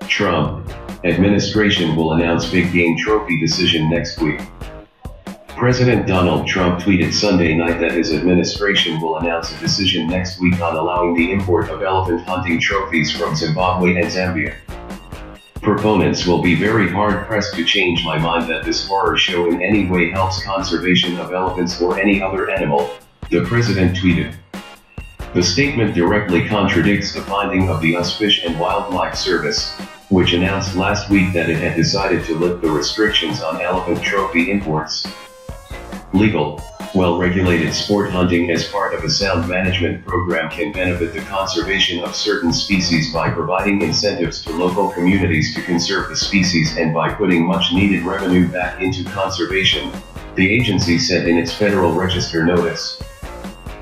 Trump administration will announce big game trophy decision next week. President Donald Trump tweeted Sunday night that his administration will announce a decision next week on allowing the import of elephant hunting trophies from Zimbabwe and Zambia. Proponents will be very hard-pressed to change my mind that this horror show in any way helps conservation of elephants or any other animal, the president tweeted. The statement directly contradicts the finding of the US Fish and Wildlife Service, which announced last week that it had decided to lift the restrictions on elephant trophy imports. Legal, well-regulated sport hunting as part of a sound management program can benefit the conservation of certain species by providing incentives to local communities to conserve the species and by putting much-needed revenue back into conservation, the agency said in its Federal Register notice.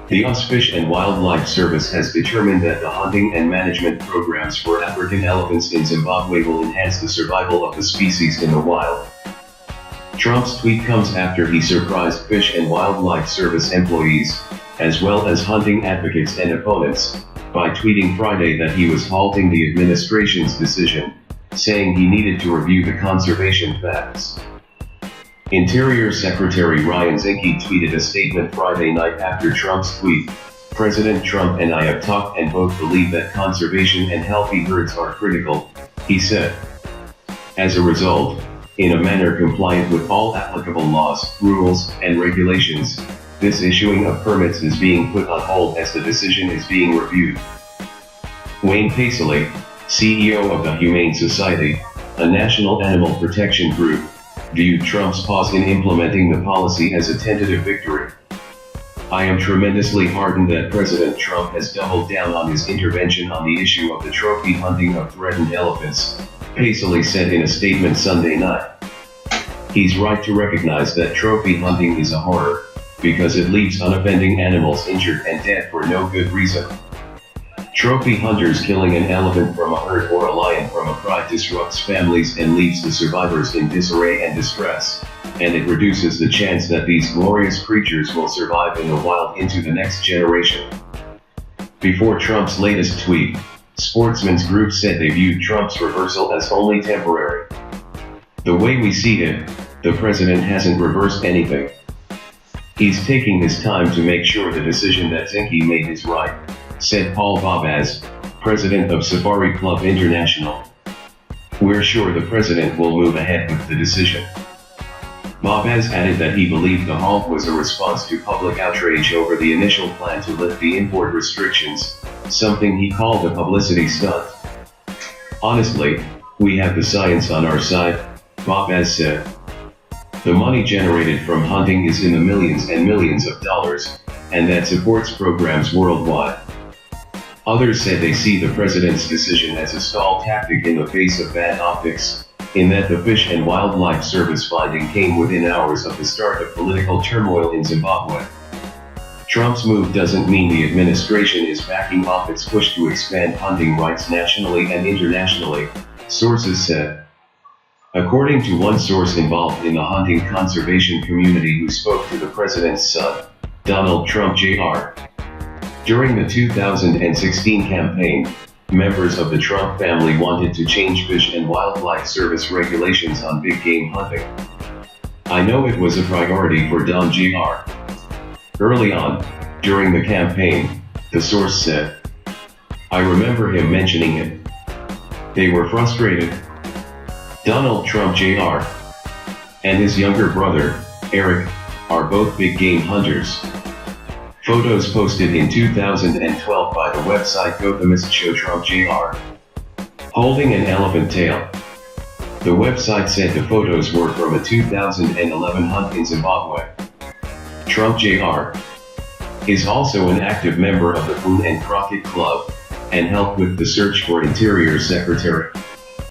The US Fish and Wildlife Service has determined that the hunting and management programs for African elephants in Zimbabwe will enhance the survival of the species in the wild. Trump's tweet comes after he surprised Fish and Wildlife Service employees, as well as hunting advocates and opponents, by tweeting Friday that he was halting the administration's decision, saying he needed to review the conservation facts. Interior Secretary Ryan Zinke tweeted a statement Friday night after Trump's tweet. President Trump and I have talked and both believe that conservation and healthy herds are critical, he said. As a result, in a manner compliant with all applicable laws, rules, and regulations, this issuing of permits is being put on hold as the decision is being reviewed. Wayne Paisley, CEO of the Humane Society, a national animal protection group, viewed Trump's pause in implementing the policy as a tentative victory. I am tremendously heartened that President Trump has doubled down on his intervention on the issue of the trophy hunting of threatened elephants, Paisley said in a statement Sunday night. He's right to recognize that trophy hunting is a horror, because it leaves unoffending animals injured and dead for no good reason. Trophy hunters killing an elephant from a herd or a lion from a pride disrupts families and leaves the survivors in disarray and distress, and it reduces the chance that these glorious creatures will survive in the wild into the next generation. Before Trump's latest tweet, sportsmen's groups said they viewed Trump's reversal as only temporary. The way we see it, the president hasn't reversed anything. He's taking his time to make sure the decision that Zinke made is right, said Paul Bobaz, president of Safari Club International. We're sure the president will move ahead with the decision. Bobaz added that he believed the halt was a response to public outrage over the initial plan to lift the import restrictions, something he called a publicity stunt. Honestly, we have the science on our side, Bobaz said. The money generated from hunting is in the millions and millions of dollars, and that supports programs worldwide. Others said they see the president's decision as a stall tactic in the face of bad optics, in that the Fish and Wildlife Service finding came within hours of the start of political turmoil in Zimbabwe. Trump's move doesn't mean the administration is backing off its push to expand hunting rights nationally and internationally, sources said. According to one source involved in the hunting conservation community who spoke to the president's son, Donald Trump Jr. During the 2016 campaign, members of the Trump family wanted to change Fish and Wildlife Service regulations on big game hunting. I know it was a priority for Don Jr. Early on, during the campaign, the source said. I remember him mentioning it. They were frustrated. Donald Trump Jr. and his younger brother, Eric, are both big game hunters. Photos posted in 2012 by the website Gothamist show Trump Jr. holding an elephant tail. The website said the photos were from a 2011 hunt in Zimbabwe. Trump Jr. is also an active member of the Boone and Crockett Club, and helped with the search for Interior Secretary.